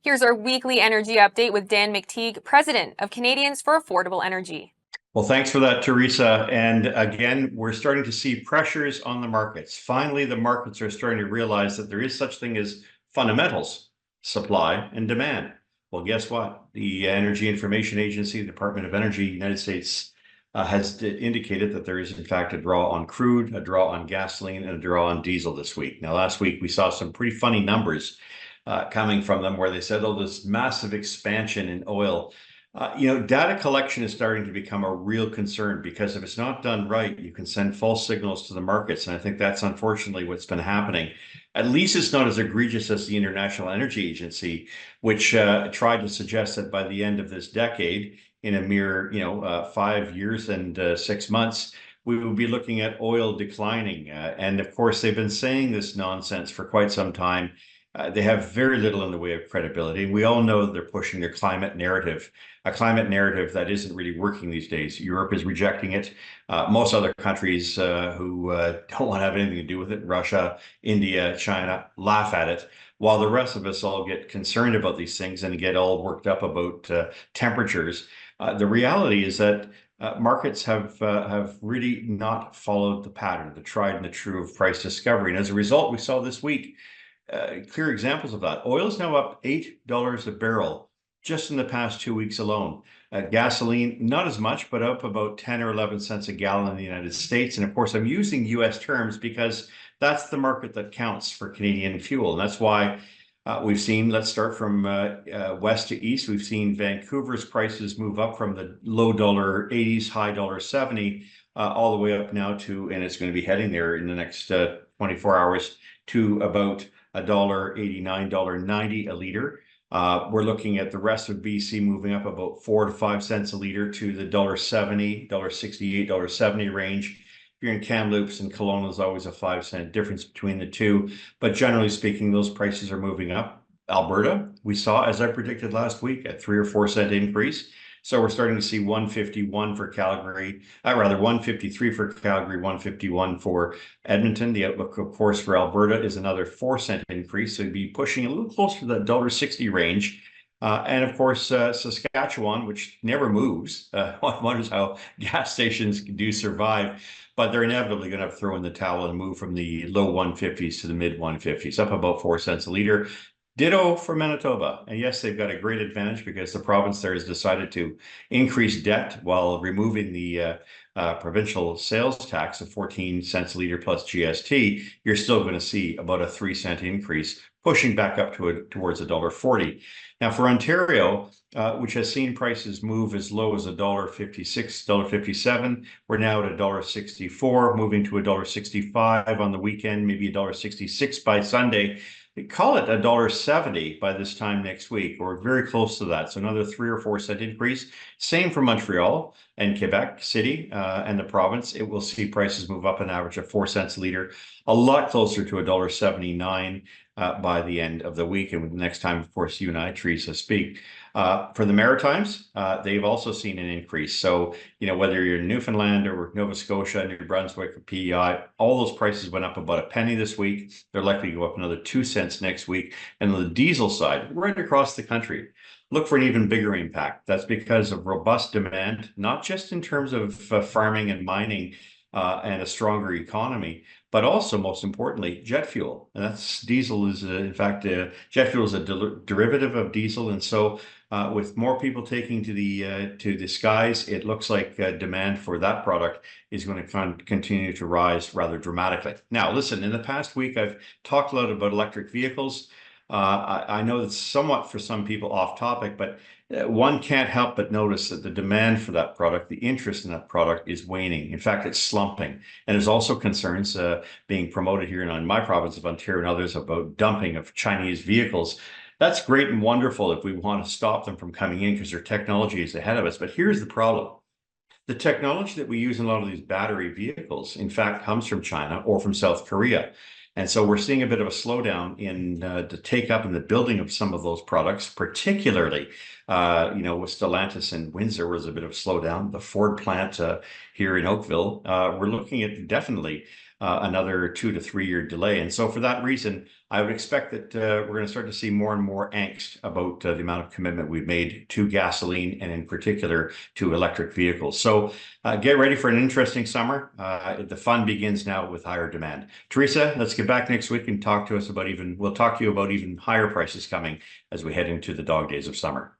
Here's our weekly energy update with Dan McTeague, President of Canadians for Affordable Energy. Well, thanks for that, Teresa. And again, we're starting to see pressures on the markets. Finally, the markets are starting to realize that there is such thing as fundamentals, supply and demand. Well, guess what? The Energy Information Agency, the Department of Energy, United States, has indicated that there is, in fact, a draw on crude, a draw on gasoline, and a draw on diesel this week. Now, last week, we saw some pretty funny numbers coming from them where they said, oh, this massive expansion in oil. Data collection is starting to become a real concern because if it's not done right, you can send false signals to the markets. And I think that's unfortunately what's been happening. At least it's not as egregious as the International Energy Agency, which tried to suggest that by the end of this decade, in a mere 5 years and 6 months, we will be looking at oil declining. And of course, they've been saying this nonsense for quite some time. They have very little in the way of credibility. We all know that they're pushing their climate narrative, a climate narrative that isn't really working these days. Europe is rejecting it. Most other countries who don't want to have anything to do with it, Russia, India, China, laugh at it, while the rest of us all get concerned about these things and get all worked up about temperatures. The reality is that markets have really not followed the pattern, the tried and the true of price discovery. And as a result, we saw this week clear examples of that. Oil is now up $8 a barrel just in the past 2 weeks alone. Gasoline, not as much, but up about 10 or 11 cents a gallon in the United States. And of course, I'm using US terms because that's the market that counts for Canadian fuel. And that's why we've seen, let's start from west to east, we've seen Vancouver's prices move up from the low $80s, high $70, all the way up now to, and it's going to be heading there in the next 24 hours, to about $1.89, $1.90 a liter. We're looking at the rest of BC moving up about 4 to 5 cents a liter to the $1.70, $1.68, $1.70 range. If you're in Kamloops and Kelowna, there's always a 5-cent difference between the two. But generally speaking, those prices are moving up. Alberta, we saw, as I predicted last week, a 3 or 4 cent increase. So we're starting to see 151 for Calgary, rather 153 for Calgary, 151 for Edmonton. The outlook, of course, for Alberta is another 4-cent increase. So it'd be pushing a little closer to the $1.60 range. And of course, Saskatchewan, which never moves. One wonders how gas stations do survive, but they're inevitably going to have to throw in the towel and move from the low 150s to the mid 150s, up about 4 cents a liter. Ditto for Manitoba. And yes, they've got a great advantage because the province there has decided to increase debt while removing the provincial sales tax of 14 cents a liter plus GST. You're still going to see about a 3-cent increase, pushing back up to towards $1.40. Now for Ontario, which has seen prices move as low as $1.56, $1.57, we're now at $1.64, moving to $1.65 on the weekend, maybe $1.66 by Sunday. They call it $1.70 by this time next week. We're very close to that. So another 3 or 4 cent increase. Same for Montreal and Quebec City and the province. It will see prices move up an average of 4 cents a liter, a lot closer to $1.79 by the end of the week. And the next time, of course, you and I, Teresa, speak. For the Maritimes, they've also seen an increase. So, whether you're in Newfoundland or Nova Scotia, New Brunswick, or PEI, all those prices went up about a penny this week. They're likely to go up another 2 cents next week. And on the diesel side, right across the country, look for an even bigger impact. That's because of robust demand, not just in terms of farming and mining and a stronger economy, but also, most importantly, jet fuel. And that's diesel is, in fact, jet fuel is a derivative of diesel. And so with more people taking to the skies, it looks like demand for that product is going to continue to rise rather dramatically. Now, listen, in the past week, I've talked a lot about electric vehicles. I know that's somewhat for some people off topic, but one can't help but notice that the demand for that product, the interest in that product is waning. In fact, it's slumping. And there's also concerns being promoted here in my province of Ontario and others about dumping of Chinese vehicles. That's great and wonderful if we want to stop them from coming in because their technology is ahead of us. But here's the problem. The technology that we use in a lot of these battery vehicles, in fact, comes from China or from South Korea. And so we're seeing a bit of a slowdown in the take up and the building of some of those products, particularly, with Stellantis and Windsor was a bit of a slowdown. The Ford plant here in Oakville, we're looking at definitely another 2 to 3 year delay. And so for that reason, I would expect that we're going to start to see more and more angst about the amount of commitment we've made to gasoline and in particular to electric vehicles. So get ready for an interesting summer. The fun begins now with higher demand. Teresa, let's get back next week and talk to us about we'll talk to you about even higher prices coming as we head into the dog days of summer.